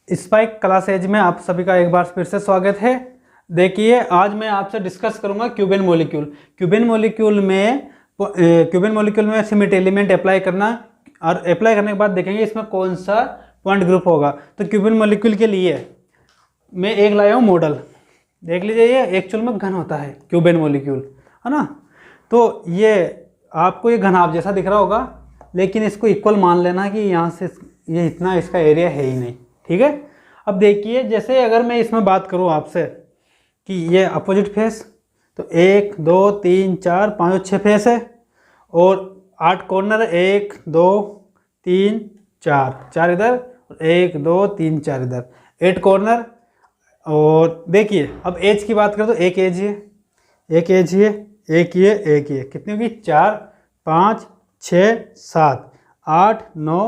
Spike class as में आप सभी का एक बार फिर से स्वागत है। देखिए, आज मैं आपसे डिस्कस करूंगा क्यूबेन मॉलिक्यूल। क्यूबेन मॉलिक्यूल में सिमेट एलिमेंट अप्लाई करना और अप्लाई करने के बाद देखेंगे इसमें कौन सा पॉइंट ग्रुप होगा। तो क्यूबेन मॉलिक्यूल के लिए मैं एक लाया हूँ मॉडल, देख लीजिए। ये एक्चुअल में घन होता है क्यूबेन मॉलिक्यूल, है ना। तो ये आपको ये घनाभ जैसा दिख रहा होगा, लेकिन इसको इक्वल मान लेना कि यहाँ से ये इतना इसका एरिया है ही नहीं, ठीक है। अब देखिए, जैसे अगर मैं इसमें बात करूँ आपसे कि ये अपोजिट फेस, तो 1 2 3 4 5 6 फेस है और 8 कॉर्नर, 1 2 3 4 इधर, 1 2 3 4 इधर, 8 कॉर्नर। और देखिए, अब एज की बात करें तो एक एज ये, एक एज ये, एक ये, कितनी होगी? 4 5 6 7 8 9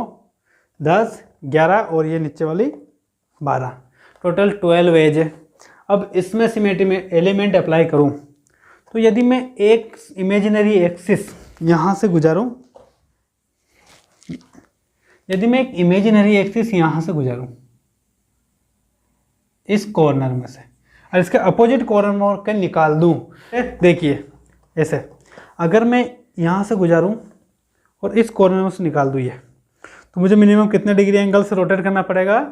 10 11 और ये नीचे वाली 12, टोटल 12 एज है। अब इसमें सिमेट्री में एलिमेंट अप्लाई करूं तो यदि मैं एक इमेजिनरी एक्सिस यहाँ से गुजारूं, यदि मैं एक इमेजिनरी एक्सिस यहाँ से गुजारूं इस कॉर्नर में से और इसके अपोजिट कॉर्नर के निकाल दूं, देखिए ऐसे, अगर मैं यहाँ से गुजारूं और इस कॉर्नर में से निकाल दूं ये, तो मुझे मिनिमम कितने डिग्री एंगल से रोटेट करना पड़ेगा?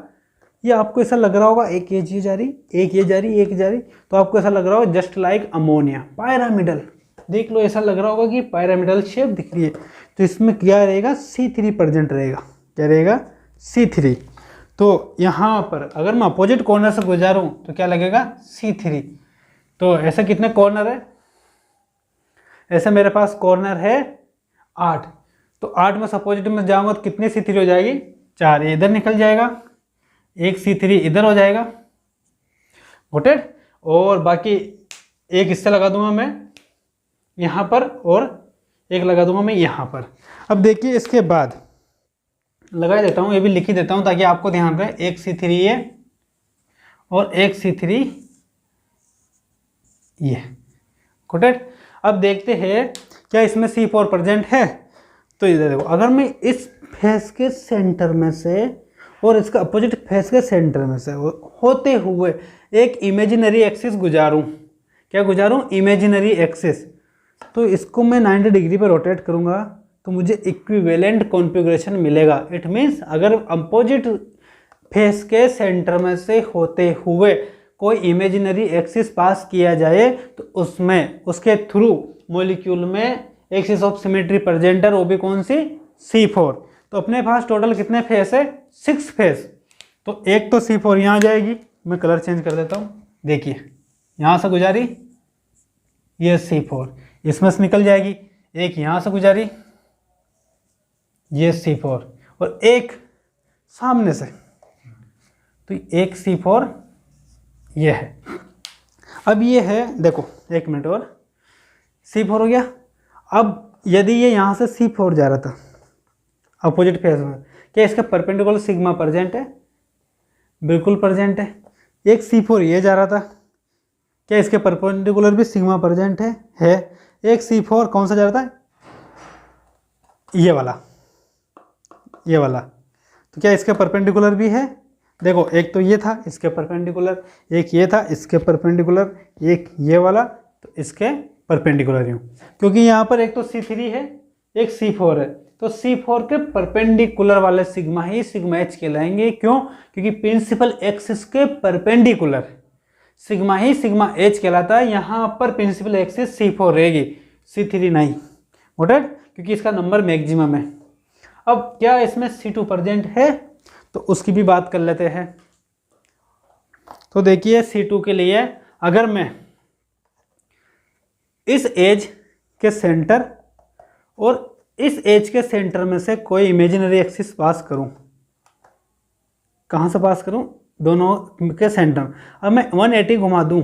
ये आपको ऐसा लग रहा होगा, एक एज ये जा रही, एक ये जा रही, एक जा रही, तो आपको ऐसा लग रहा होगा जस्ट लाइक अमोनिया, पायरामिडल। देख लो, ऐसा लग रहा होगा कि पायरामिडल शेप दिख रही है। तो इसमें क्या रहेगा? C3 प्रेजेंट रहेगा। क्या रहेगा? C3। तो यहाँ पर अगर मैं अपोजिट कॉर्नर से गुजारूँ तो क्या लगेगा? C3। तो ऐसे कितने कॉर्नर है? ऐसे मेरे पास कॉर्नर है 8। तो 8 में अपोजिट में जाऊँगा तो कितनी C3 हो जाएगी? 4। ये इधर निकल जाएगा, एक C3 इधर हो जाएगा, गोटेड। और बाकी एक इससे लगा दूंगा मैं यहाँ पर और एक लगा दूंगा मैं यहाँ पर। अब देखिए, इसके बाद लगा देता हूँ, ये भी लिख ही देता हूँ ताकि आपको ध्यान रहे। एक C3 ये और एक C3 ये, गोटेड। अब देखते हैं क्या इसमें C4 प्रेजेंट है। तो इधर देखो, अगर मैं इस फेस के सेंटर में से और इसका अपोजिट फेस के सेंटर में से होते हुए एक इमेजिनरी एक्सिस गुजारूं, क्या गुजारूं? Imaginary axis. तो इसको मैं 90 डिग्री पर रोटेट करूंगा तो मुझे इक्विवेलेंट कॉन्फ़िगरेशन मिलेगा। इट मीन्स अगर अपोजिट फेस के सेंटर में से होते हुए कोई इमेजिनरी एक्सिस पास किया जाए तो उसमें उसके थ्रू मॉलिक्यूल में एक्सिस ऑफ सिमेट्री प्रेजेंट है, वो भी कौन सी? C4। तो अपने पास टोटल कितने फेस है? 6 फेस। तो एक तो C4 यहाँ जाएगी, मैं कलर चेंज कर देता हूँ। देखिए, यहाँ से गुजारी ये C4, इसमें से निकल जाएगी। एक यहाँ से गुजारी ये C4 और एक सामने से, तो एक C4 ये है। अब ये है, देखो एक मिनट और, C4 हो गया। अब यदि ये यहाँ से C4 जा रहा था अपोजिट फेस में, क्या इसका परपेंडिकुलर सिग्मा प्रेजेंट है? बिल्कुल प्रेजेंट है। एक C4 ये जा रहा था, क्या इसके परपेंडिकुलर भी सिग्मा प्रेजेंट है? एक C4 कौन सा जा रहा था? ये वाला, ये वाला। तो क्या इसके परपेंडिकुलर भी है? देखो, एक तो ये था इसके परपेंडिकुलर, एक ये था इसके परपेंडिकुलर, एक ये वाला, तो इसके परपेंडिकुलर यूँ, क्योंकि यहाँ पर एक तो C3 है, एक C4 है। तो C4 के परपेंडिकुलर वाले सिग्मा ही सिग्मा H कहलाएंगे। क्यों? क्योंकि प्रिंसिपल एक्सिस के परपेंडिकुलर सिग्मा ही सिग्मा H कहलाता है। यहाँ पर प्रिंसिपल एक्सिस C4 रहेगी, C3 नहीं, नोटेड, क्योंकि इसका नंबर मैक्सिमम है। अब क्या इसमें C2 प्रेजेंट है? तो उसकी भी बात कर लेते हैं। तो देखिए, C2 के लिए अगर मैं इस एज के सेंटर और इस एज के सेंटर में से कोई इमेजिनरी एक्सिस पास करूं, कहां से पास करूं? दोनों के सेंटर। अब मैं 180 घुमा दूं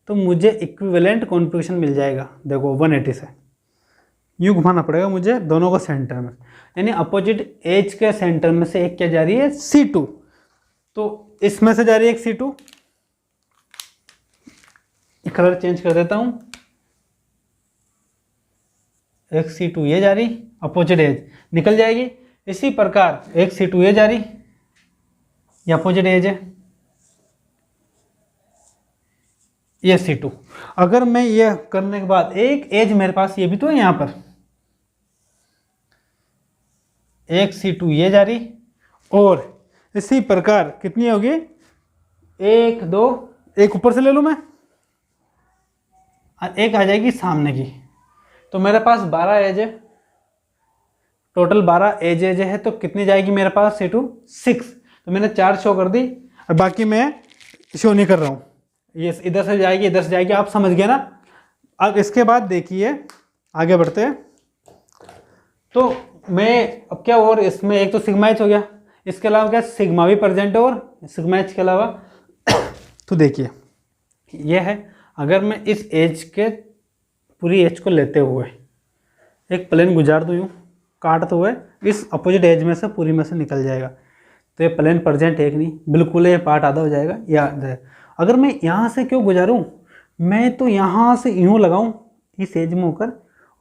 तो मुझे इक्विवेलेंट कॉन्फ़िगरेशन मिल जाएगा। देखो, 180 से यूँ घुमाना पड़ेगा मुझे दोनों को सेंटर में, यानी अपोजिट एज के सेंटर में से एक क्या जा रही है? C2। तो इसमें से जा रही है एक C2, कलर चेंज कर देता हूं, एक C2 ये जा रही, अपोजिट एज निकल जाएगी। इसी प्रकार एक C2 ये जा रही, ये अपोजिट एज है, ये C2। अगर मैं ये करने के बाद एक एज मेरे पास ये भी तो है यहाँ पर, एक C2 ये जा रही, और इसी प्रकार कितनी होगी, 1 2, एक ऊपर से ले लूँ मैं और एक आ जाएगी सामने की, तो मेरे पास 12 एज है, टोटल 12 एज है। तो कितनी जाएगी मेरे पास C2, 6। तो मैंने 4 शो कर दी और बाकी मैं शो नहीं कर रहा हूँ, ये इधर से जाएगी इधर से जाएगी, आप समझ गए ना। अब इसके बाद देखिए आगे बढ़ते हैं, तो मैं अब क्या, और इसमें एक तो सिग्मा एच हो गया, इसके अलावा क्या सिग्मा भी प्रेजेंट है और सिग्मा एच के अलावा तो देखिए ये है, अगर मैं इस एज के पूरी एज को लेते हुए एक प्लेन गुजार दूँ यूँ काटते हुए, इस अपोजिट एज में से पूरी में से निकल जाएगा, तो ये प्लेन प्रेजेंट है कि नहीं, बिल्कुल ये पार्ट आधा हो जाएगा याद है। अगर मैं यहाँ से क्यों गुजारूँ, मैं तो यहाँ से यूँ लगाऊँ इस एज में होकर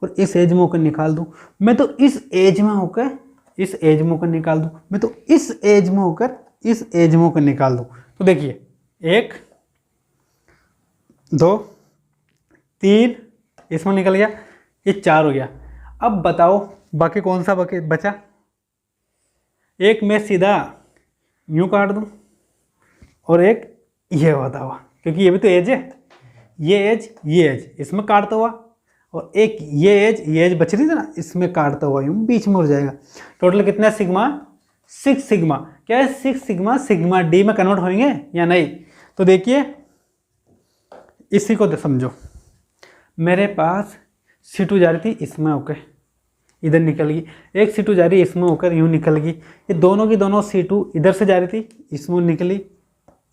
और इस एज में होकर निकाल दूँ, मैं तो इस एज में होकर इस एज में होकर निकाल दूँ, मैं तो इस एज में होकर इस एज में होकर निकाल दूँ। तो देखिए 1 2 3 इसमें निकल गया, ये 4 हो गया। अब बताओ बाकी कौन सा बचा, एक मैं सीधा यूँ काट दूँ और एक ये होता हुआ, क्योंकि ये भी तो एज है, ये एज इसमें काटता हुआ, और एक ये एज बच रही थी ना, इसमें काटता हुआ यूँ बीच में हो जाएगा। टोटल कितना सिग्मा, 6 सिग्मा। क्या है 6 सिग्मा, सिग्मा डी में कन्वर्ट होंगे या नहीं। तो देखिए इसी को समझो, मेरे पास C2 जा रही थी इसमें होकर इधर निकल गई, एक C2 जा रही इसमें होकर यूँ निकल गई, ये दोनों की दोनों C2 इधर से जा रही थी इसमें निकली,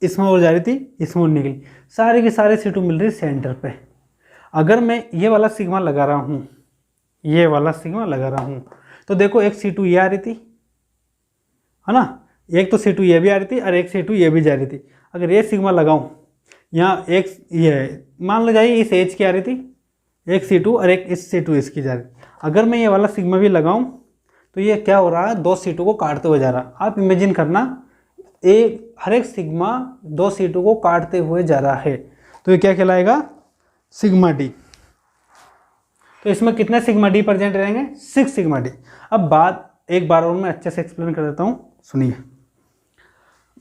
इसमें और जा रही थी इसमें निकली, सारे के सारे C2 मिल रही सेंटर पे। अगर मैं ये वाला सिग्मा लगा रहा हूँ, ये वाला सिग्मा लगा रहा हूँ, तो देखो एक C2 ये आ रही थी है ना, एक तो C2 ये भी आ रही थी और एक C2 ये भी जा रही थी। अगर ये सिग्मा लगाऊँ यहाँ, एक ये मान लो जाइए इस एज की आ रही थी, एक C2 और एक इस C2 इसकी जा रही। अगर मैं ये वाला सिग्मा भी लगाऊं तो ये क्या हो रहा है, 2 C2 को काटते हुए जा रहा। आप इमेजिन करना, हर एक सिग्मा 2 C2 को काटते हुए जा रहा है, तो ये क्या कहलाएगा, सिग्मा डी। तो इसमें कितने सिग्मा डी प्रेजेंट रहेंगे, 6 सिग्मा डी। अब बात एक बार और मैं अच्छे से एक्सप्लेन कर देता हूँ, सुनिए।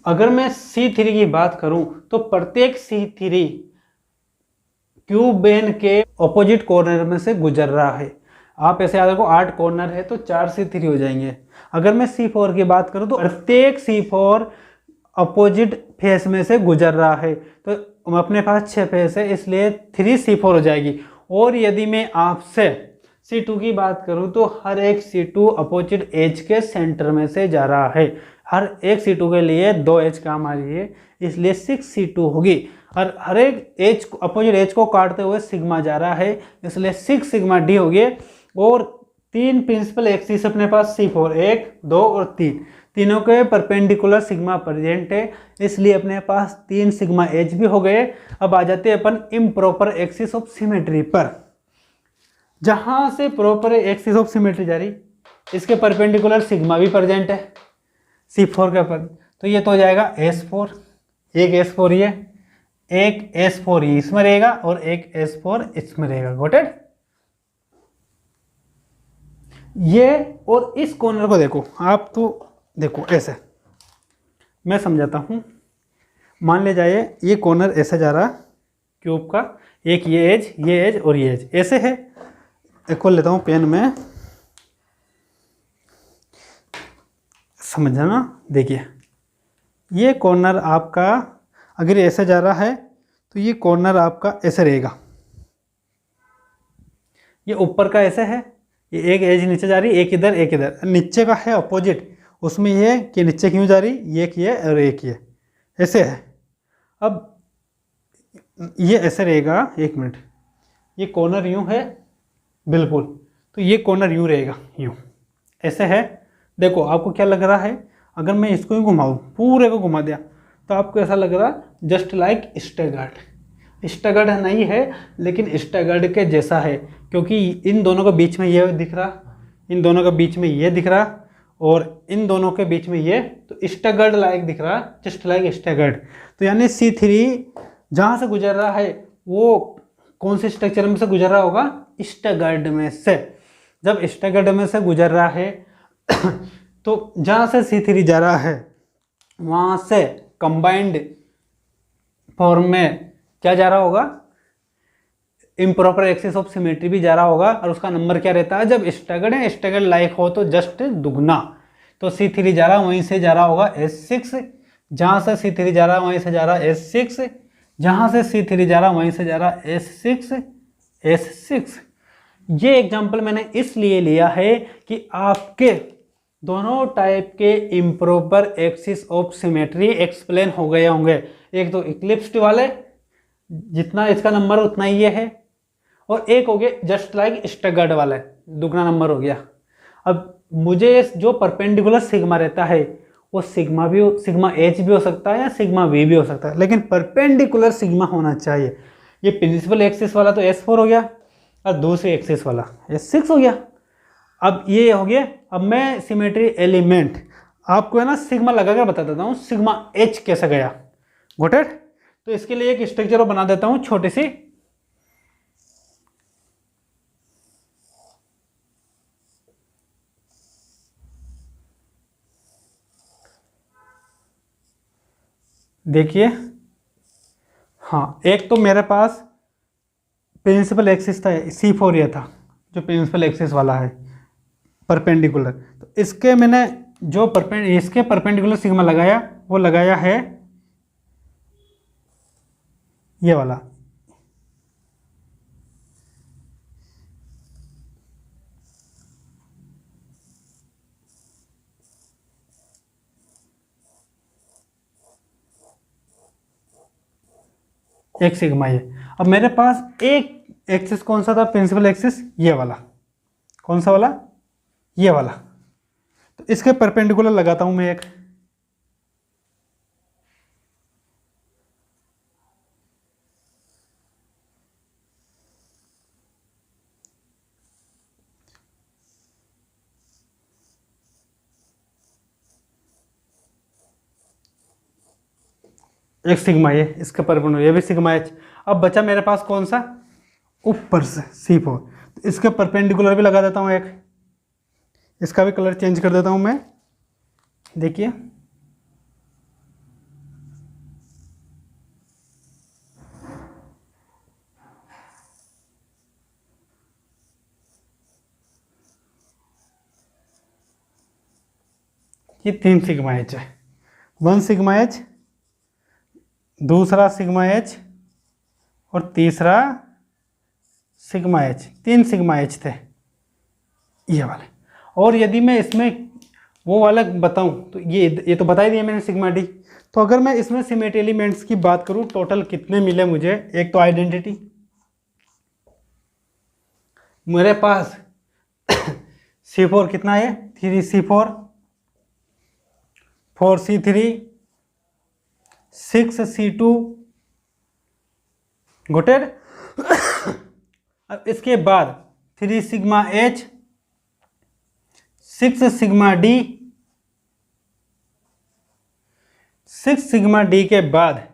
अगर मैं C3 की बात करूं तो प्रत्येक C3 क्यूबेन के ऑपोजिट कॉर्नर में से गुजर रहा है। आप ऐसे याद रखो 8 कॉर्नर है तो 4 C3 हो जाएंगे। अगर मैं C4 की बात करूं तो प्रत्येक C4 अपोजिट फेस में से गुजर रहा है, तो अपने पास 6 फेस है इसलिए 3 C4 हो जाएगी। और यदि मैं आपसे C2 की बात करूं तो हर एक C2 अपोजिट एज के सेंटर में से जा रहा है। हर एक C2 के लिए 2 एज काम आ रही है, इसलिए 6 C2 होगी। और हर एक एज अपोजिट एज को काटते हुए सिग्मा जा रहा है, इसलिए 6 सिग्मा डी हो गए। और 3 प्रिंसिपल एक्सिस अपने पास C4, 1 2 और 3, तीनों के परपेंडिकुलर सिग्मा प्रेजेंट है, इसलिए अपने पास 3 सिग्मा एज भी हो गए। अब आ जाते हैं अपन इम्प्रॉपर एक्सिस ऑफ सिमेट्री पर। जहां से प्रॉपर एक्सिस ऑफ सिमेट्री जा रही, इसके परपेंडिकुलर सिग्मा भी प्रेजेंट है C4 के पर, तो ये तो हो जाएगा S4, एक S4 ये, एक S4 ये इसमें रहेगा और एक S4 इसमें रहेगा। Got it. ये और इस कॉर्नर को देखो, आप तो देखो ऐसे मैं समझाता हूं। मान ले जाइए ये कॉर्नर ऐसे जा रहा क्यूब का, एक ये एज और ये एज ऐसे है। एक को लेता हूं पेन में, समझना। देखिए ये कॉर्नर आपका अगर ऐसे जा रहा है तो ये कॉर्नर आपका ऐसे रहेगा, ये ऊपर का ऐसे है, ये एक एज नीचे जा रही, एक इधर एक इधर। नीचे का है अपोजिट, उसमें ये है कि नीचे क्यों जा रही, ये किए और एक ये ऐसे है। अब ये ऐसे रहेगा, एक मिनट, ये कॉर्नर यूं है बिल्कुल, तो ये कॉर्नर यूं रहेगा, यूं ऐसे है। देखो आपको क्या लग रहा है, अगर मैं इसको ही घुमाऊँ, पूरे को घुमा दिया, तो आपको ऐसा लग रहा जस्ट लाइक स्टैगर्ड। स्टैगर्ड नहीं है लेकिन स्टैगर्ड के जैसा है, क्योंकि इन दोनों के बीच में ये दिख रहा, इन दोनों के बीच में ये दिख रहा, और इन दोनों के बीच में ये, तो स्टैगर्ड लाइक दिख रहा है, जस्ट लाइक स्टैगर्ड। तो यानी C3 जहाँ से गुजर रहा है वो कौन से स्ट्रक्चर में से गुजर रहा होगा, स्टैगर्ड में से। जब स्टैगर्ड में से गुजर रहा है तो जहाँ से C3 जा रहा है वहाँ से कंबाइंड फॉर्म में क्या जा रहा होगा, इम्प्रॉपर एक्सिस ऑफ सिमेट्री भी जा रहा होगा। और उसका नंबर क्या रहता है, जब स्टैगर्ड है, स्टैगर्ड लाइक हो तो जस्ट दुगना। तो C3 जा रहा है, वहीं से जा रहा होगा S6, जहाँ से C3 जा रहा है वहीं से जा रहा है S6, जहाँ से C3 जा रहा है वहीं से जा रहा है S6। ये एग्जाम्पल मैंने इसलिए लिया है कि आपके दोनों टाइप के improper axis of symmetry explain हो गए होंगे। एक तो इक्लिप्स्ड वाले, जितना इसका नंबर उतना ही ये है, और एक हो गया जस्ट लाइक स्टैगर्ड वाला, दुगना नंबर हो गया। अब मुझे जो परपेंडिकुलर सिग्मा रहता है वो सिग्मा एच भी हो सकता है या सिग्मा वी भी हो सकता है, लेकिन परपेंडिकुलर सिग्मा होना चाहिए। ये प्रिंसिपल एक्सिस वाला तो S4 हो गया और दूसरी एक्सिस वाला S6 हो गया। अब ये हो गया। अब मैं सिमेट्री एलिमेंट आपको है ना सिग्मा लगा कर बता देता हूँ, सिग्मा एच कैसे गया, गॉट इट। तो इसके लिए एक स्ट्रक्चर बना देता हूँ छोटी सी। देखिए, हाँ, एक तो मेरे पास प्रिंसिपल एक्सिस था, C4 ये था जो प्रिंसिपल एक्सिस वाला है परपेंडिकुलर। तो इसके मैंने जो इसके परपेंडिकुलर सिग्मा लगाया वो लगाया है ये वाला। एक सिग्मा ये। अब मेरे पास एक एक्सिस कौन सा था, प्रिंसिपल एक्सिस ये वाला। कौन सा वाला, ये वाला। तो इसके परपेंडिकुलर लगाता हूं मैं एक। एक सिग्मा ये, इसका परपेंडिकुलर ये भी सिग्मा एच। अब बचा मेरे पास कौन सा, ऊपर से C4। तो इसके परपेंडिकुलर भी लगा देता हूं एक। इसका भी कलर चेंज कर देता हूं मैं। देखिए, ये 3 सिग्मा एच है। 1 सिग्मा एच, दूसरा सिग्मा एच और तीसरा सिग्मा एच। 3 सिग्मा एच थे ये वाले। और यदि मैं इसमें वो वाला बताऊं तो ये तो बता ही दिया मैंने सिग्मा डी। तो अगर मैं इसमें सिमेट्री एलिमेंट्स की बात करूं, टोटल कितने मिले मुझे। एक तो आइडेंटिटी, मेरे पास C4 कितना है, 3C4, 4C3, 6C2, गोटेड। अब इसके बाद 3 sigma H, 6 sigma D, 6 sigma D के बाद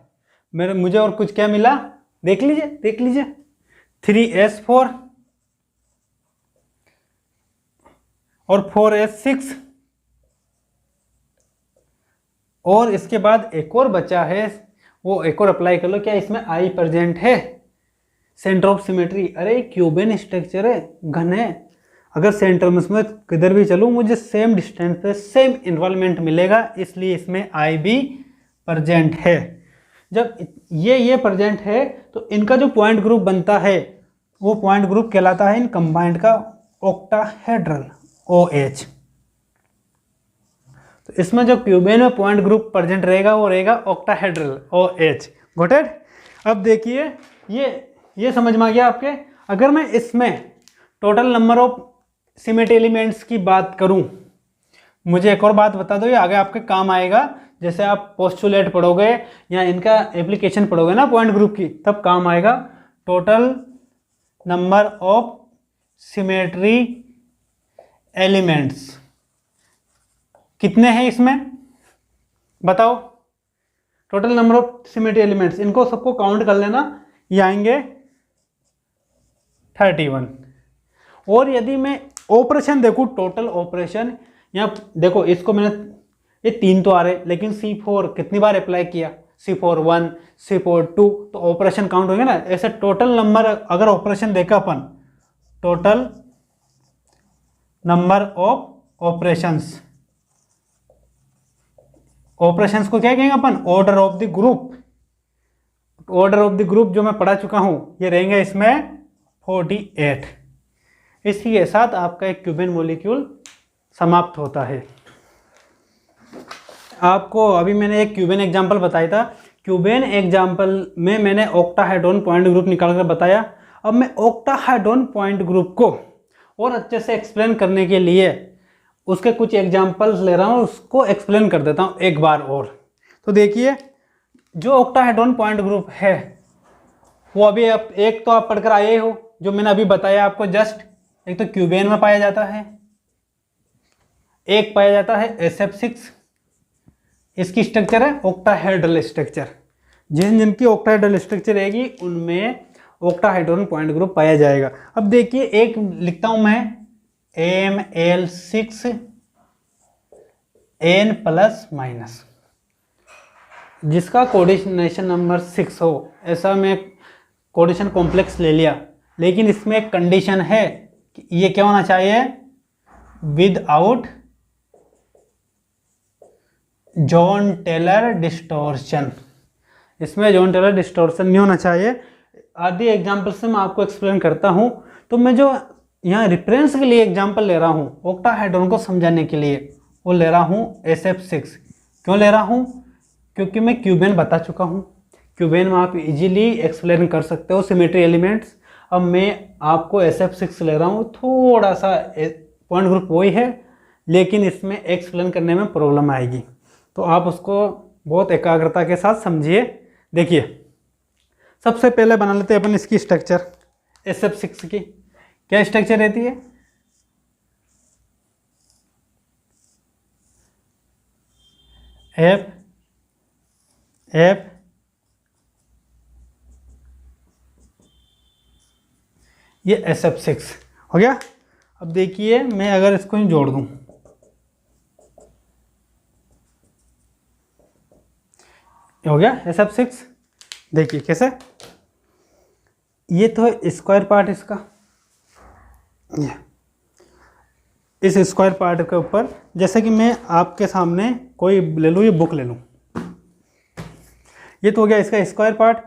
मुझे और कुछ क्या मिला, देख लीजिए 3S4 और 4S6। और इसके बाद एक और बचा है, वो एक और अप्लाई कर लो। क्या इसमें आई प्रेजेंट है, सेंटर ऑफ सिमेट्री। अरे क्यूबेन स्ट्रक्चर है, घन है, अगर सेंटर में इसमें किधर भी चलूँ मुझे सेम डिस्टेंस पे सेम इन्वॉल्वमेंट मिलेगा, इसलिए इसमें आई भी प्रेजेंट है। जब ये प्रेजेंट है तो इनका जो पॉइंट ग्रुप बनता है वो पॉइंट ग्रुप कहलाता है इन कंबाइंड का ऑक्टाहेड्रल, OH। तो इसमें जो क्यूबेन में पॉइंट ग्रुप प्रेजेंट रहेगा वो रहेगा ऑक्टाहेड्रल, OH, गॉट इट। अब देखिए, ये समझ में आ गया आपके। अगर मैं इसमें total number of symmetry elements की बात करूं, मुझे एक और बात बता दो, ये आगे आपके काम आएगा। जैसे आप पोस्टुलेट पढ़ोगे या इनका एप्लीकेशन पढ़ोगे ना पॉइंट ग्रुप की, तब काम आएगा। Total number of symmetry elements कितने हैं इसमें बताओ, total number of symmetry elements, इनको सबको काउंट कर लेना, ये आएंगे 31। और यदि मैं ऑपरेशन देखूं, टोटल ऑपरेशन, यहाँ देखो इसको मैंने, ये 3 तो आ रहे, लेकिन C4 कितनी बार अप्लाई किया, C4 1, C4 2, तो ऑपरेशन काउंट होंगे ना। ऐसे टोटल नंबर अगर ऑपरेशन देखा अपन, total number of operations, operations को क्या कहेंगे अपन, order of the group. Order of the group जो मैं पढ़ा चुका हूं, ये रहेंगे इसमें 48। इसी के साथ आपका एक क्यूबेन मॉलिक्यूल समाप्त होता है। आपको अभी मैंने एक क्यूबेन एग्जांपल बताया था, क्यूबेन एग्जांपल में मैंने ऑक्टाहेड्रॉन पॉइंट ग्रुप निकाल कर बताया। अब मैं ऑक्टाहेड्रॉन पॉइंट ग्रुप को और अच्छे से एक्सप्लेन करने के लिए उसके कुछ एग्जांपल्स ले रहा हूँ, उसको एक्सप्लेन कर देता हूँ एक बार और। तो देखिए, जो ऑक्टाहेड्रॉन पॉइंट ग्रुप है वो अभी आप एक तो आप पढ़कर आए हो, जो मैंने अभी बताया आपको जस्ट। एक तो क्यूबेन में पाया जाता है, एक पाया जाता है SF6, इसकी स्ट्रक्चर है ऑक्टाहेड्रल स्ट्रक्चर। जिनकी ऑक्टाहेड्रल स्ट्रक्चर रहेगी उनमें ऑक्टाहेड्रॉन पॉइंट ग्रुप पाया जाएगा। अब देखिए, एक लिखता हूं मैं AML6N+-, जिसका कोऑर्डिनेशन नंबर 6 हो, ऐसा मैं कोऑर्डिनेशन कॉम्प्लेक्स ले लिया। लेकिन इसमें एक कंडीशन है कि ये क्या होना चाहिए, विदाउट जॉन टेलर डिस्टॉर्शन। इसमें जॉन टेलर डिस्टॉर्शन नहीं होना चाहिए। आदि एग्जाम्पल से मैं आपको एक्सप्लेन करता हूं। तो मैं जो यहाँ रेफरेंस के लिए एग्जाम्पल ले रहा हूँ ऑक्टाहेड्रॉन को समझाने के लिए, वो ले रहा हूँ SF6। क्यों ले रहा हूँ, क्योंकि मैं क्यूबेन बता चुका हूँ। क्यूबेन में आप इजीली एक्सप्लेन कर सकते हो सिमेट्री एलिमेंट्स। अब मैं आपको SF6 ले रहा हूँ, थोड़ा सा पॉइंट ग्रुप वही है, लेकिन इसमें एक्सप्लेन करने में प्रॉब्लम आएगी, तो आप उसको बहुत एकाग्रता के साथ समझिए। देखिए, सबसे पहले बना लेते हैं अपन इसकी स्ट्रक्चर। SF6 की क्या स्ट्रक्चर रहती है, F ये SF6 हो गया। अब देखिए, मैं अगर इसको ही जोड़ दूं, हो गया SF6। देखिए कैसे, ये तो है स्क्वायर पार्ट इसका, ये इस स्क्वायर पार्ट के ऊपर, जैसे कि मैं आपके सामने कोई ले लूँ, ये बुक ले लूँ, ये तो हो गया इसका स्क्वायर पार्ट।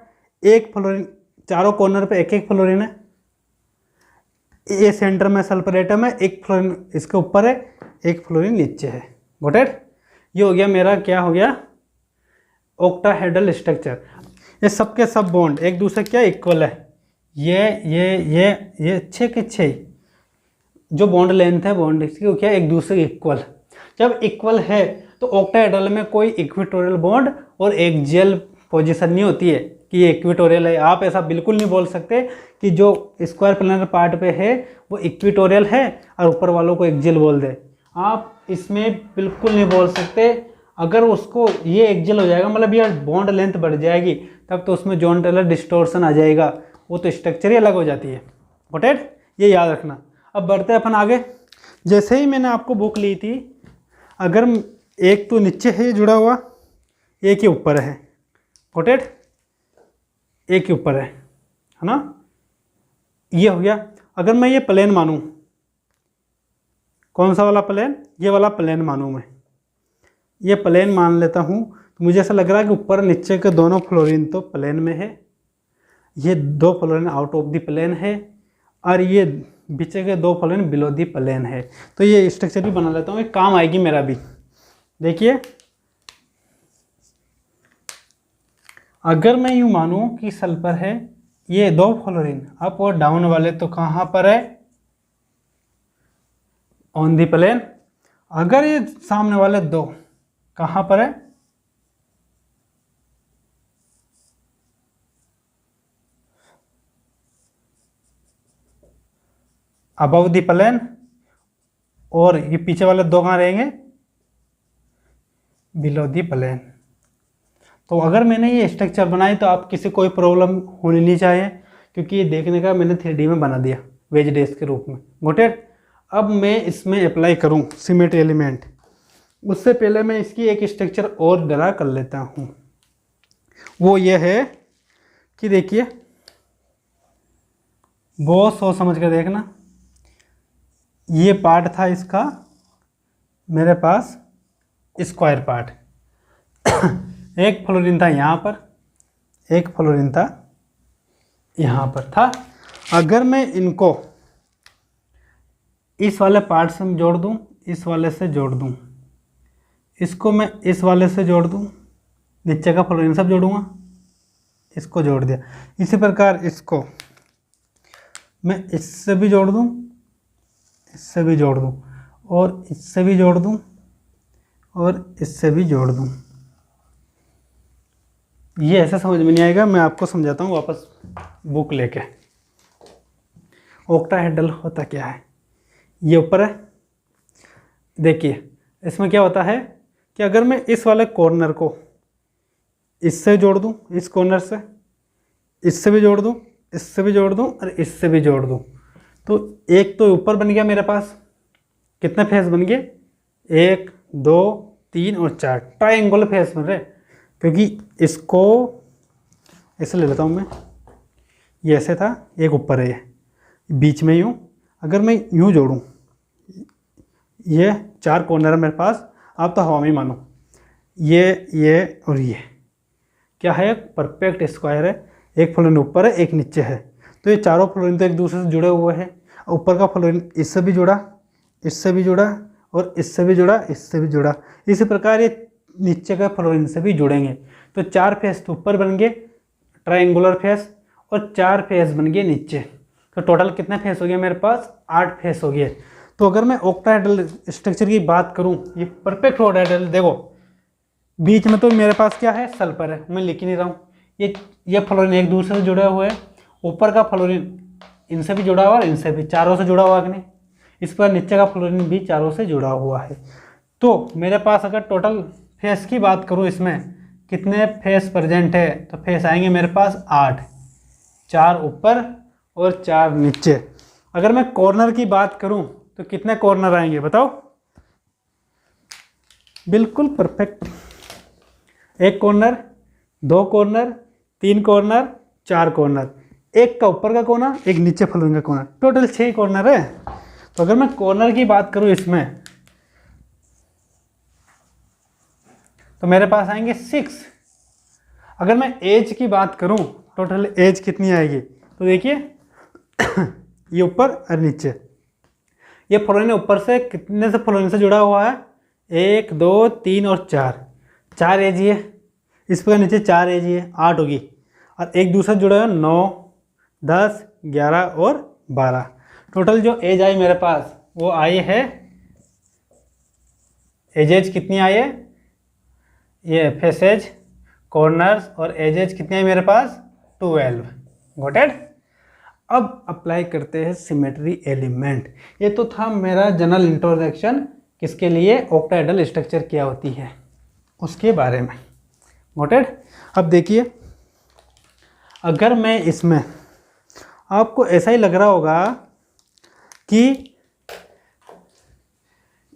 एक फ्लोरीन, चारों कॉर्नर पे एक एक फ्लोरीन है, ये सेंटर में सल्फर एटम है, एक फ्लोरीन इसके ऊपर है, एक फ्लोरीन नीचे है। Got it. ये हो गया मेरा, क्या हो गया, ऑक्टाहेड्रल स्ट्रक्चर। ये सब के सब बॉन्ड एक दूसरे क्या इक्वल है, ये 6 के 6 जो बॉन्ड लेंथ है बॉन्ड इसकी क्या एक दूसरे के इक्वल। जब इक्वल है तो ऑक्टाहेड्रल में कोई इक्वेटोरियल बॉन्ड और एक्सियल पोजीशन नहीं होती है कि ये इक्वेटोरियल है। आप ऐसा बिल्कुल नहीं बोल सकते कि जो स्क्वायर प्लेनर पार्ट पे है वो इक्वेटोरियल है और ऊपर वालों को एक्सियल बोल दे। आप इसमें बिल्कुल नहीं बोल सकते। अगर उसको ये एक्सियल हो जाएगा, मतलब ये बॉन्ड लेंथ बढ़ जाएगी, तब तो उसमें जॉन टेलर डिस्टॉर्शन आ जाएगा, वो तो स्ट्रक्चर ही अलग हो जाती है। गॉट इट, ये याद रखना। अब बढ़ते हैं अपन आगे। जैसे ही मैंने आपको बुक ली थी, अगर एक तो नीचे है जुड़ा हुआ, एक ही ऊपर है, गॉट इट, एक ही ऊपर है ना, ये हो गया। अगर मैं ये प्लेन मानूं, कौन सा वाला प्लेन, ये वाला प्लेन मानूं मैं, ये प्लेन मान लेता हूँ, तो मुझे ऐसा लग रहा है कि ऊपर नीचे के दोनों फ्लोरीन तो प्लेन में है, ये 2 fluorine out of the plane है, और ये पीछे के 2 फ्लोरीन बिलो द प्लेन है। तो ये स्ट्रक्चर भी बना लेता हूँ, ये काम आएगी मेरा भी। देखिए, अगर मैं यूँ मानूँ कि सल्फर है, ये 2 फ्लोरीन अप और डाउन वाले तो कहाँ पर है, ऑन दी प्लेन। अगर ये सामने वाले 2 कहाँ पर है, अबव दी प्लेन, और ये पीछे वाले 2 कहाँ रहेंगे, बिलो दी प्लेन। तो अगर मैंने ये स्ट्रक्चर बनाई तो आप किसी कोई प्रॉब्लम होनी नहीं चाहिए, क्योंकि ये देखने का मैंने 3D में बना दिया वेज डेस्क के रूप में। Got it. अब मैं इसमें अप्लाई करूं सिमेट्री एलिमेंट, उससे पहले मैं इसकी एक स्ट्रक्चर और ड्रा कर लेता हूं। वो ये है कि देखिए, बहुत सोच समझ कर देखना, ये पार्ट था इसका मेरे पास स्क्वायर पार्ट एक फ्लोरीन था यहाँ पर, एक फ्लोरीन था यहाँ पर था। अगर मैं इनको इस वाले पार्ट से जोड़ दूँ, इस वाले से जोड़ दूँ, इसको मैं इस वाले से जोड़ दूँ, नीचे का फ्लोरीन सब जोड़ूंगा, इसको जोड़ दिया। इसी प्रकार इसको मैं इससे भी जोड़ दूँ, इससे भी जोड़ दूँ, और इससे भी जोड़ दूँ, और इससे भी जोड़ दूँ। ये ऐसा समझ में नहीं आएगा, मैं आपको समझाता हूँ वापस बुक लेके। ऑक्टाहेड्रल होता क्या है, ये ऊपर है। देखिए इसमें क्या होता है कि अगर मैं इस वाले कॉर्नर को इससे जोड़ दूँ, इस कॉर्नर से इससे भी जोड़ दूँ, इससे भी जोड़ दूँ, और इससे भी जोड़ दूँ, तो एक तो ऊपर बन गया मेरे पास। कितने फेस बन गए? 1 2 3 और 4 ट्रायंगुलर फेस बन रहे। क्योंकि इसको ऐसे ले लेता हूँ मैं, ये ऐसे था, एक ऊपर है, ये बीच में यूँ। अगर मैं यूँ जोड़ूँ, ये 4 कॉर्नर है मेरे पास, आप तो हवा में मानो, ये और ये क्या है, परफेक्ट स्क्वायर है। एक फ्लोरीन ऊपर है, एक नीचे है, तो ये चारों फ्लोरीन तो एक दूसरे से जुड़े हुए हैं। ऊपर का फ्लोरीन इससे भी जुड़ा, इससे भी जुड़ा, और इससे भी जुड़ा, इससे भी जुड़ा। इसी प्रकार ये नीचे का फ्लोरीन से भी जुड़ेंगे। तो 4 फेस तो ऊपर बन गए ट्रायंगुलर फेस, और 4 फेस बन गए नीचे। तो टोटल कितने फेस हो गए मेरे पास? 8 फेस हो गए। तो अगर मैं ऑक्टाहेड्रल स्ट्रक्चर की बात करूं, ये परफेक्ट ऑक्टाहेड्रल, देखो बीच में तो मेरे पास क्या है, सल्फर है, मैं लिख ही नहीं रहा हूँ। ये फ्लोरीन एक दूसरे से जुड़े हुए हैं। ऊपर का फ्लोरीन इनसे भी जुड़ा हुआ है, इनसे भी, चारों से जुड़ा हुआ कि नहीं। इस पर नीचे का फ्लोरीन भी चारों से जुड़ा हुआ है। तो मेरे पास अगर टोटल फेस की बात करूं, इसमें कितने फेस प्रेजेंट है, तो फेस आएंगे मेरे पास 8, 4 ऊपर और 4 नीचे। अगर मैं कॉर्नर की बात करूं तो कितने कॉर्नर आएंगे बताओ? बिल्कुल perfect, 1 corner, 2 corner, 3 corner, 4 corner, एक का ऊपर का कोना, एक नीचे फ्लोरीन का कोना, टोटल 6 कॉर्नर है। तो अगर मैं कॉर्नर की बात करूं इसमें, तो मेरे पास आएंगे 6। अगर मैं एज की बात करूं, टोटल एज कितनी आएगी, तो देखिए ये ऊपर और नीचे, ये फ्लोरीन ऊपर से कितने से फ्लोरीन से जुड़ा हुआ है, 1 2 3 और 4 एज है। इस पर नीचे 4 एज है, 8 होगी, और एक दूसरा जुड़ा है 9 10 11 और 12। टोटल जो एज आई मेरे पास वो आई है, एजेज कितनी आई है, ये फेसेज, कॉर्नर्स और एजेज कितनी आई मेरे पास, 12। Got it. अब अप्लाई करते हैं सिमेट्री एलिमेंट। ये तो था मेरा जनरल इंट्रोडक्शन, किसके लिए, ऑक्टाहेड्रल स्ट्रक्चर क्या होती है उसके बारे में। Got it. अब देखिए, अगर मैं इसमें, आपको ऐसा ही लग रहा होगा कि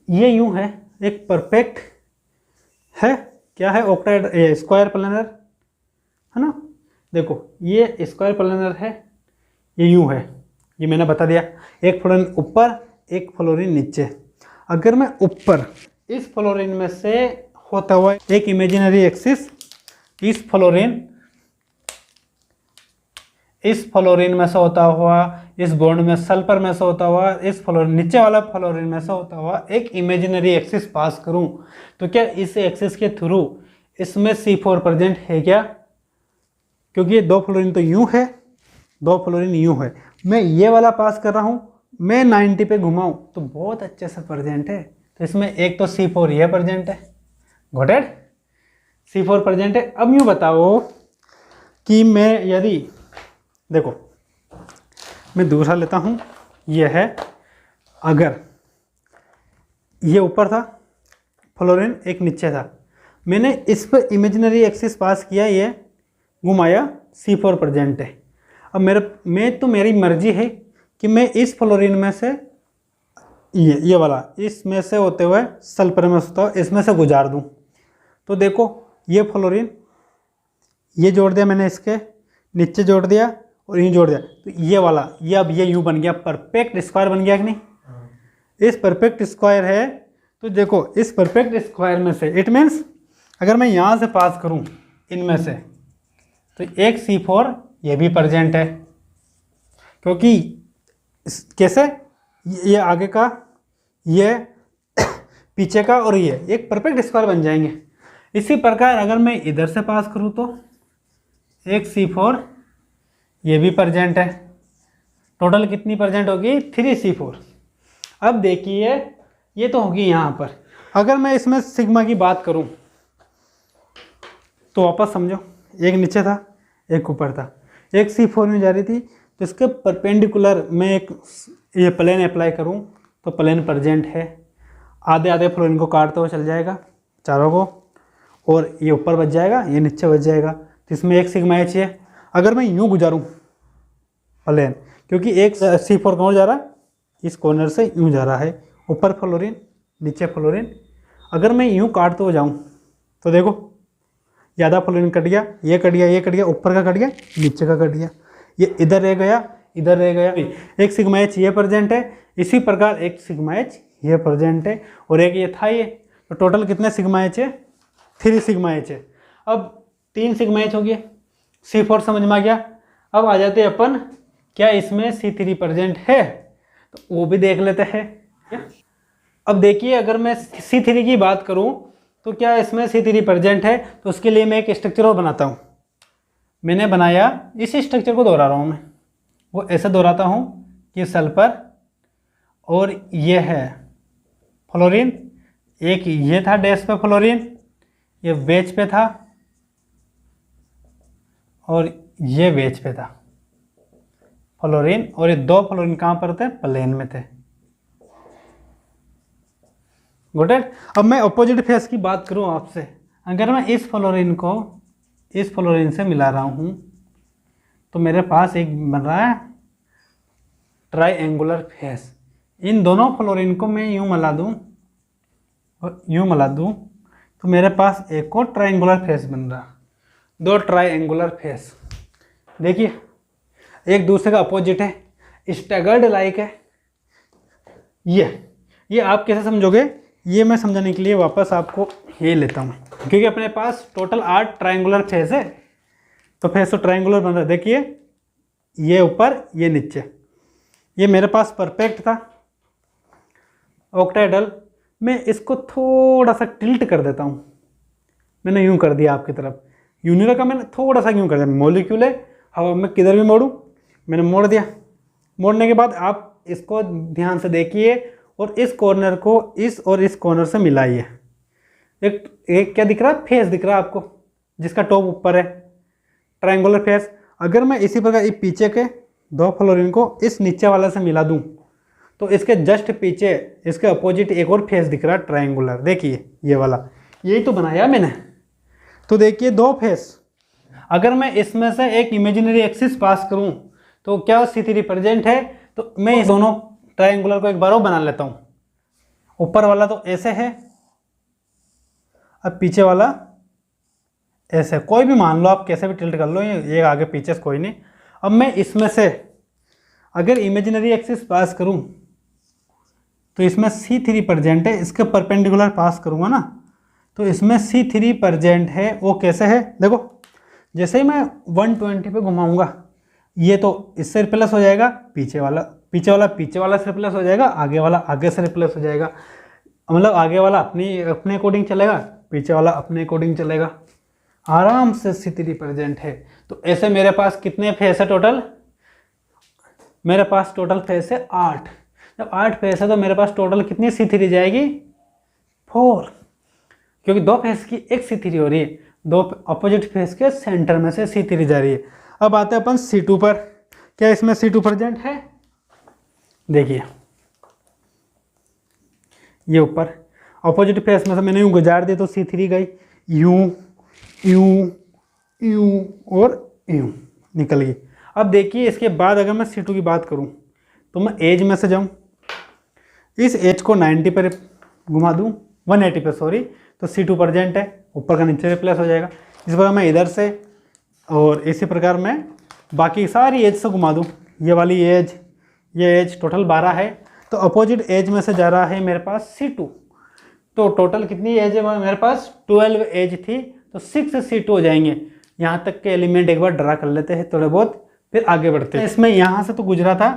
ये यूं है, एक परफेक्ट है, क्या है, ऑक्टाहेड्रल स्क्वायर प्लेनर है ना। देखो ये स्क्वायर प्लेनर है, ये यूं है, ये मैंने बता दिया, एक फ्लोरीन ऊपर, एक फ्लोरीन नीचे। अगर मैं ऊपर इस फ्लोरीन में से होता हुआ एक इमेजिनरी एक्सिस, इस फ्लोरीन में से होता हुआ, इस बॉन्ड में सल्फर में से होता हुआ, इस फ्लोरीन नीचे वाला फ्लोरीन में से होता हुआ एक इमेजिनरी एक्सिस पास करूं, तो क्या इस एक्सिस के थ्रू इसमें C4 प्रेजेंट है क्या? क्योंकि ये 2 फ्लोरीन तो यूं है, 2 फ्लोरीन यूं है, मैं ये वाला पास कर रहा हूं, मैं 90 पे घुमाऊं तो बहुत अच्छे से प्रेजेंट है। तो इसमें एक तो C4 ये प्रेजेंट है। Got it. C4 प्रेजेंट है। अब यूं बताओ कि मैं यदि, देखो मैं दूसरा लेता हूं, ये है, अगर ये ऊपर था फ्लोरीन, एक नीचे था, मैंने इस पर इमेजिनरी एक्सिस पास किया, ये घुमाया, C4 प्रेजेंट है। अब मेरी मर्जी है कि मैं इस फ्लोरीन में से ये वाला इसमें से होते हुए सल्फर में होता हुआ इसमें से गुजार दूं। तो देखो ये फ्लोरीन, ये जोड़ दिया मैंने, इसके नीचे जोड़ दिया और यूँ जोड़ दिया, तो ये वाला ये अब ये यूँ बन गया, परफेक्ट स्क्वायर बन गया कि नहीं? इस परफेक्ट स्क्वायर है। तो देखो इस परफेक्ट स्क्वायर में से इट मीन्स अगर मैं यहाँ से पास करूँ इनमें से, तो एक C4 ये भी प्रेजेंट है, क्योंकि कैसे ये आगे का, ये पीछे का और ये एक परफेक्ट स्क्वायर बन जाएंगे। इसी प्रकार अगर मैं इधर से पास करूँ तो एक C4 ये भी प्रेजेंट है। टोटल कितनी प्रेजेंट होगी? 3C4। अब देखिए ये तो होगी यहाँ पर। अगर मैं इसमें सिग्मा की बात करूँ तो वापस समझो, एक नीचे था एक ऊपर था, एक C4 में जा रही थी, तो इसके परपेंडिकुलर मैं एक ये प्लेन अप्लाई करूँ तो प्लेन प्रेजेंट है। आधे आधे फ्लोरीन को काटते हुए चल जाएगा चारों को, और ये ऊपर बच जाएगा, ये नीचे बच जाएगा, तो इसमें एक सिग्मा H है। अगर मैं यूँ गुजारूँ प्लेन, क्योंकि एक C4 कौन जा रहा है? इस कॉर्नर से यूँ जा रहा है, ऊपर फ्लोरीन नीचे फ्लोरीन। अगर मैं यूँ काटते हुए जाऊँ तो देखो ज़्यादा फ्लोरीन कट गया, ये कट गया, ये कट गया, ऊपर का कट गया, नीचे का कट गया, ये इधर रह गया, इधर रह गया। एक सिग्मा H ये प्रेजेंट है, इसी प्रकार एक सिग्मा H ये प्रेजेंट है, और एक ये था ये। तो टोटल कितने सिग्मा H है? 3 सिग्मा H है। अब 3 सिग्मा H हो गया, C4 समझ में आ गया। अब आ जाते हैं अपन, क्या इसमें C3 प्रेजेंट है? तो वो भी देख लेते हैं। अब देखिए अगर मैं C3 की बात करूं तो क्या इसमें C3 प्रेजेंट है? तो उसके लिए मैं एक स्ट्रक्चर और बनाता हूं। मैंने बनाया, इसी स्ट्रक्चर को दोहरा रहा हूं मैं, वो ऐसे दोहराता हूं कि सल्फर और ये है फ्लोरीन, एक ये था डैश पे फ्लोरीन, ये वेज पे था और ये वेज पे था फ्लोरीन, और ये 2 फ्लोरीन कहाँ पर थे? प्लेन में थे। Got it? अब मैं अपोजिट फेस की बात करूं आपसे, अगर मैं इस फ्लोरीन को इस फ्लोरीन से मिला रहा हूं तो मेरे पास एक बन रहा है ट्राइएंगुलर फेस। इन दोनों फ्लोरीन को मैं यूं मिला दूं और यूं मिला दूं तो मेरे पास एक और ट्राइएंगुलर फेस बन रहा, 2 ट्राइएंगुलर फेस। देखिए एक दूसरे का अपोजिट है, स्टैगर्ड लाइक है। ये आप कैसे समझोगे? ये मैं समझाने के लिए वापस आपको ये लेता हूँ, क्योंकि अपने पास टोटल 8 ट्राइएंगुलर फेस है, तो फेस तो ट्राइएंगुलर बन रहा है। देखिए ये ऊपर ये नीचे, ये मेरे पास परफेक्ट था ऑक्टाहेड्रल। मैं इसको थोड़ा सा टिल्ट कर देता हूँ, मैंने यूँ कर दिया आपकी तरफ, यूनिरा का मैंने थोड़ा सा यूँ कर दिया। मॉलिक्यूल है, हवा में किधर भी मोड़ूँ, मैंने मोड़ दिया। मोड़ने के बाद आप इसको ध्यान से देखिए और इस कॉर्नर को इस और इस कॉर्नर से मिलाइए। एक क्या दिख रहा है? फेस दिख रहा है आपको, जिसका टॉप ऊपर है, ट्रायंगुलर फेस। अगर मैं इसी प्रकार ये पीछे के 2 फ्लोरीन को इस नीचे वाले से मिला दूं तो इसके जस्ट पीछे इसके अपोजिट एक और फेस दिख रहा है ट्रायंगुलर। देखिए ये वाला, यही तो बनाया मैंने। तो देखिए 2 फेस, अगर मैं इसमें से एक इमेजिनरी एक्सिस पास करूं तो क्या C3 प्रेजेंट है? तो मैं इस दोनों ट्रायंगुलर को एक बार और बना लेता हूं। ऊपर वाला तो ऐसे है, अब पीछे वाला ऐसे, कोई भी मान लो आप, कैसे भी टिल्ट कर लो, ये आगे पीछे से कोई नहीं। अब मैं इसमें से अगर इमेजिनरी एक्सिस पास करूं तो इसमें C3 प्रेजेंट है, इसके परपेंडिकुलर पास करूंगा ना तो इसमें C3 प्रेजेंट है। वो कैसे है? देखो जैसे ही मैं 120 पे घुमाऊंगा, ये तो इससे रिप्लेस हो जाएगा, पीछे वाला से रिप्लेस हो जाएगा, आगे वाला आगे से रिप्लेस हो जाएगा। मतलब आगे वाला अपने अकॉर्डिंग चलेगा, पीछे वाला अपने अकॉर्डिंग चलेगा, आराम से C3 प्रेजेंट है। तो ऐसे मेरे पास कितने फेस है टोटल? मेरे पास टोटल फेस है 8। जब 8 फेस है तो मेरे पास टोटल कितनी C3 जाएगी? 4, क्योंकि 2 फेस की एक C3 हो रही है, 2 अपोजिट फेस के सेंटर में से C3 जा रही है। अब आते हैं अपन C2 पर। क्या इसमें C2 प्रेजेंट है? देखिए ये ऊपर अपोजिट फेस में से मैंने यूँ गुजार दी तो C3 गई, यूं यूं यूं और यूं निकल गई। अब देखिए इसके बाद अगर मैं C2 की बात करूं तो मैं एज में से जाऊं, इस एज को 90 पर घुमा दूं, 180 पे सॉरी, तो C2 प्रेजेंट है, ऊपर का नीचे रिप्लेस हो जाएगा। इस प्रकार मैं इधर से और इसी प्रकार मैं बाकी सारी एज से घुमा दूं, ये वाली एज, ये एज, टोटल 12 है। तो अपोजिट एज में से जा रहा है मेरे पास C2। तो टोटल कितनी एज है मेरे पास, 12 एज थी, तो 6 C2 हो जाएंगे। यहाँ तक के एलिमेंट एक बार ड्रा कर लेते हैं थोड़े बहुत, फिर आगे बढ़ते हैं। इसमें यहाँ से तो गुजरा था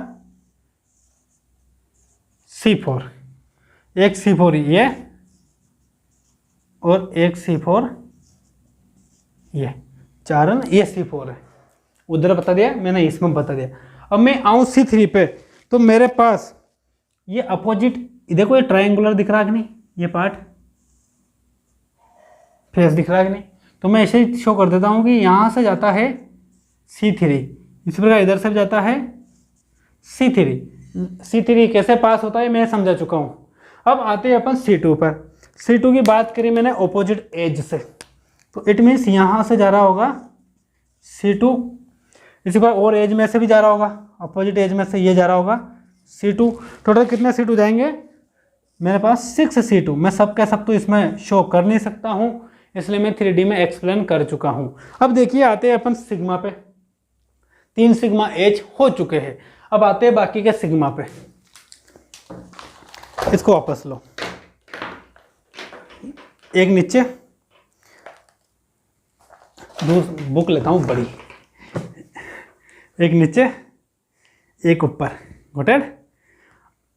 C4, एक C4 ये और एक C4 ये, चारण ये C4 है, उधर बता दिया मैंने, इसमें बता दिया। अब मैं आऊँ C3 पे, तो मेरे पास ये अपोजिट, देखो ये ट्रायंगुलर दिख रहा है कि नहीं, ये पार्ट फेस दिख रहा है कि नहीं, तो मैं ऐसे ही शो कर देता हूँ कि यहाँ से जाता है C3, इसी प्रकार इधर से जाता है C3 कैसे पास होता है मैं समझा चुका हूँ। अब आते हैं अपन C2 पर। C2 की बात करी मैंने ऑपोजिट एज से, तो इट मीन्स यहाँ से जा रहा होगा C2, इसी प्रकार और एज में से भी जा रहा होगा, अपोजिट एज में से ये जा रहा होगा C2। टोटल कितने C2 जाएंगे मेरे पास, 6 C2। मैं सब का सब तो इसमें शो कर नहीं सकता हूँ, इसलिए मैं 3D में एक्सप्लेन कर चुका हूँ। अब देखिए आते हैं अपन सिग्मा पे, 3 सिग्मा एच हो चुके हैं। अब आते हैं बाकी के सिग्मा पे, इसको वापस लो, एक नीचे, बुक लेता हूँ बड़ी, एक नीचे एक ऊपर, गॉटेड।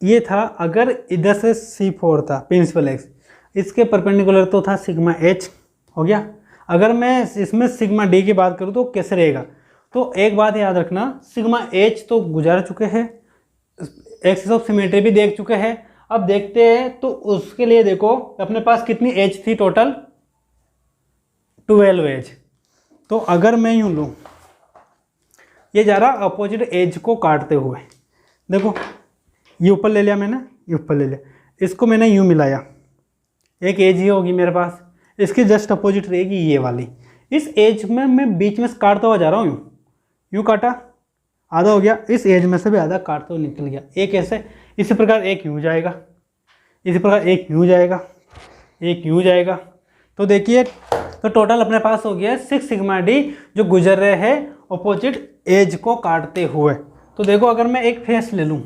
ये था अगर इधर से C4 था प्रिंसिपल एक्स, इसके परपेंडिकुलर तो था सिग्मा एच, हो गया। अगर मैं इसमें सिग्मा डी की बात करूँ तो कैसे रहेगा, तो एक बात याद रखना, सिग्मा एच तो गुजार चुके हैं, एक्सिस ऑफ सिमेट्री भी देख चुके हैं। अब देखते हैं तो उसके लिए देखो अपने पास कितनी एज थी, टोटल 12 एज। तो अगर मैं यूं लूँ, ये जा रहा अपोजिट एज को काटते हुए, देखो ये ऊपर ले लिया मैंने, ये यूं ले लिया, इसको मैंने यूं मिलाया, एक एज ही होगी मेरे पास, इसकी जस्ट अपोजिट रहेगी ये वाली। इस एज में मैं बीच में से काटता हुआ जा रहा हूँ, यूं काटा, आधा हो गया, इस एज में से भी आधा काटते हुए निकल गया, एक ऐसे। इसी प्रकार एक यूं जाएगा, इसी प्रकार एक यूं जाएगा, एक यूं जाएगा। तो देखिए तो टोटल अपने पास हो गया 6 सिग्मा डी जो गुजर रहे हैं अपोजिट एज को काटते हुए। तो देखो अगर मैं एक फेस ले लूँ,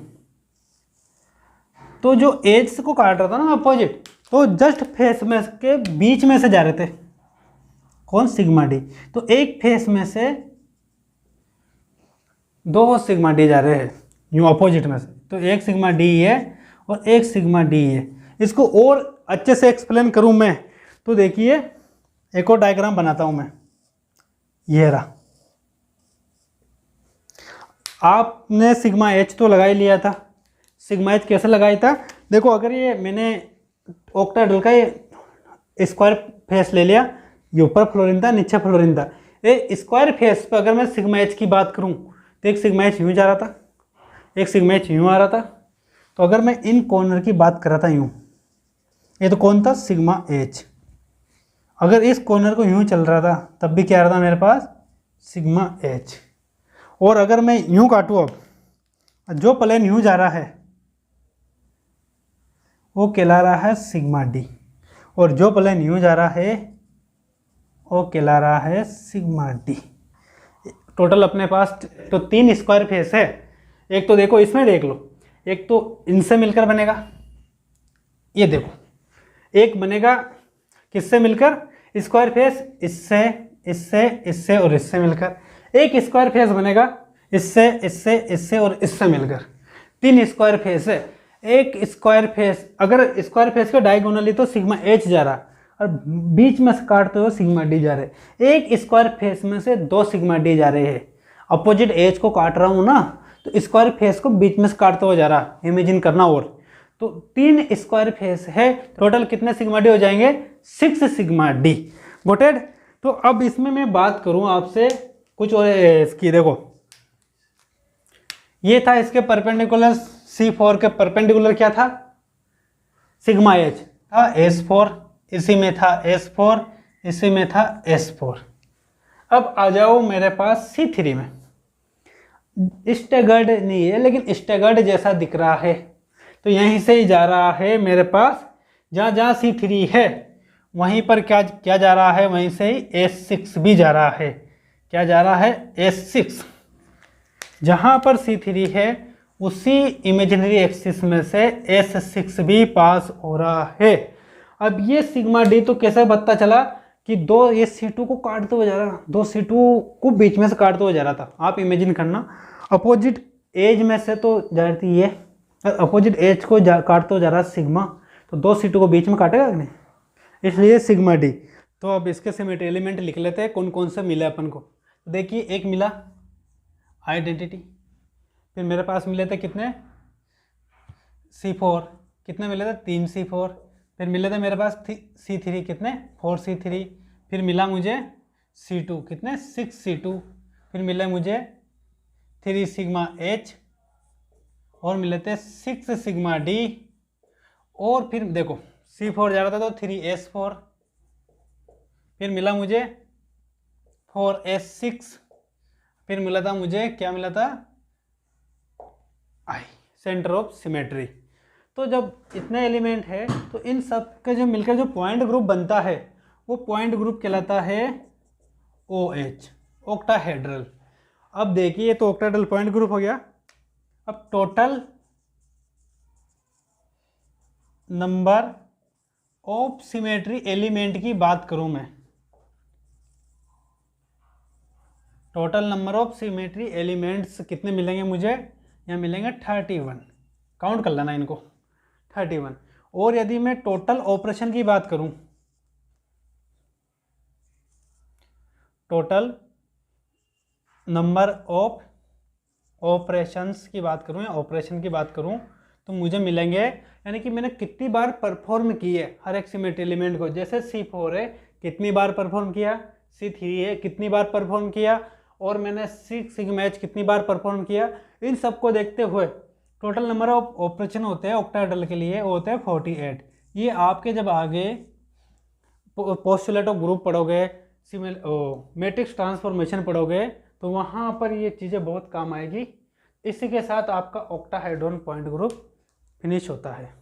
तो जो एज को काट रहा था ना अपोजिट, तो जस्ट फेस में के बीच में से जा रहे थे, कौन, सिग्मा डी। तो एक फेस में से 2 सिग्मा डी जा रहे हैं यूँ अपोजिट में से, तो एक सिग्मा डी है और एक सिग्मा डी है। इसको और अच्छे से एक्सप्लेन करूं मैं तो देखिए एक और डायग्राम बनाता हूं मैं, ये रहा। आपने सिग्मा एच तो लगा ही लिया था, सिग्मा एच कैसे लगाया था, देखो अगर ये मैंने ऑक्टाहेड्रल का ये स्क्वायर फेस ले लिया, ये ऊपर फ्लोरीन था नीचे फ्लोरीन था, ये स्क्वायर फेस पर अगर मैं सिग्मा एच की बात करूं तो एक सिग्मा एच यूँ जा रहा था, एक सिग्मा एच यूँ आ रहा था। तो अगर मैं इन कॉर्नर की बात कर रहा था यूँ, ये तो कौन था, सिग्मा एच। अगर इस कॉर्नर को यूँ चल रहा था तब भी क्या रहा था मेरे पास, सिग्मा एच। और अगर मैं यूँ काटूँ, अब जो प्लेन यूँ जा रहा है वो कहला रहा है सिग्मा डी, और जो प्लेन यूँ जा रहा है वो कहला रहा है सिग्मा डी। टोटल अपने पास तो 3 स्क्वायर फेस है। एक तो देखो इसमें देख लो, एक तो इनसे मिलकर बनेगा, ये देखो एक बनेगा किससे मिलकर, स्क्वायर फेस इससे इससे इससे और इससे मिलकर, एक स्क्वायर फेस बनेगा इससे इससे इससे और इससे मिलकर, 3 स्क्वायर फेस है। एक स्क्वायर फेस अगर स्क्वायर फेस का डायगोनली तो सिग्मा एच जा रहा और बीच में से काटते हुए सिग्मा डी जा रहे, एक स्क्वायर फेस में से 2 सिग्मा डी जा रहे हैं। अपोजिट एज को काट रहा हूँ ना, तो स्क्वायर फेस को बीच में से काटते हुए जा रहा, इमेजिन करना। और तो 3 स्क्वायर फेस है, टोटल कितने सिग्मा डी हो जाएंगे, 6 सिग्मा डी, गोटेड। तो अब इसमें मैं बात करूं आपसे कुछ और इसकी, देखो ये था इसके परपेंडिकुलर, C4 के परपेंडिकुलर क्या था, सिग्मा एच था S4, इसी में था S4, इसी में था S4। अब आ जाओ मेरे पास C3 में, स्टैगर्ड नहीं है लेकिन स्टैगर्ड जैसा दिख रहा है, तो यहीं से ही जा रहा है मेरे पास, जहाँ जहाँ C3 है वहीं पर क्या क्या जा रहा है, वहीं से ही S6 भी जा रहा है। क्या जा रहा है? S6। जहाँ पर C3 है उसी इमेजिनरी एक्सिस में से S6 भी पास हो रहा है। अब ये सिग्मा डी तो कैसे पता चला कि दो ये C2 को काटते हुए जा रहा, दो C2 को बीच में से काटते हुए जा रहा था। आप इमेजिन करना, अपोजिट एज में से तो जा रही थी ये, अपोजिट एज को काटते हुए जा रहा सिग्मा, तो दो C2 को बीच में काटेगा कि नहीं, इसलिए सिग्मा डी। तो अब इसके सिमेट्री एलिमेंट लिख लेते हैं कौन कौन से मिले अपन को। देखिए एक मिला आइडेंटिटी, फिर मेरे पास मिले थे कितने C4, कितने मिले थे 3 C4, फिर मिले थे मेरे पास C3 कितने 4 C3, फिर मिला मुझे C2 कितने 6 C2, फिर मिले मुझे 3 सिग्मा H और मिले थे 6 सिग्मा D, और फिर देखो C4 जा रहा था तो 3S4, फिर मिला मुझे 4S6, फिर मिला था मुझे क्या मिला था I, सेंटर ऑफ सिमेट्री। तो जब इतने एलिमेंट है तो इन सब का जो मिलकर जो पॉइंट ग्रुप बनता है वो पॉइंट ग्रुप कहलाता है OH, ऑक्टाहेड्रल। अब देखिए तो ऑक्टाहेड्रल पॉइंट ग्रुप हो गया। अब total number of symmetry element की बात करूं मैं, total number of symmetry elements कितने मिलेंगे मुझे, यहाँ मिलेंगे 31, काउंट कर लेना इनको 31। और यदि मैं टोटल ऑपरेशन की बात करूं, टोटल नंबर ऑफ ऑपरेशंस की बात करूं या ऑपरेशन की बात करूं, तो मुझे मिलेंगे, यानी कि मैंने कितनी बार परफॉर्म की है हर एक सिमेट्री एलिमेंट को। जैसे C4 है कितनी बार परफॉर्म किया, C3 है कितनी बार परफॉर्म किया, और मैंने 6 सिग्मा H कितनी बार परफॉर्म किया। इन सब को देखते हुए टोटल नंबर ऑफ ऑपरेशन होते हैं ऑक्टाहेड्रल के लिए, वो होते हैं 48। ये आपके जब आगे पोस्टुलेट ऑफ ग्रुप पढ़ोगे, मैट्रिक्स ट्रांसफॉर्मेशन पढ़ोगे, तो वहाँ पर ये चीज़ें बहुत काम आएगी। इसी के साथ आपका ऑक्टाहेड्रॉन पॉइंट ग्रुप फिनिश होता है।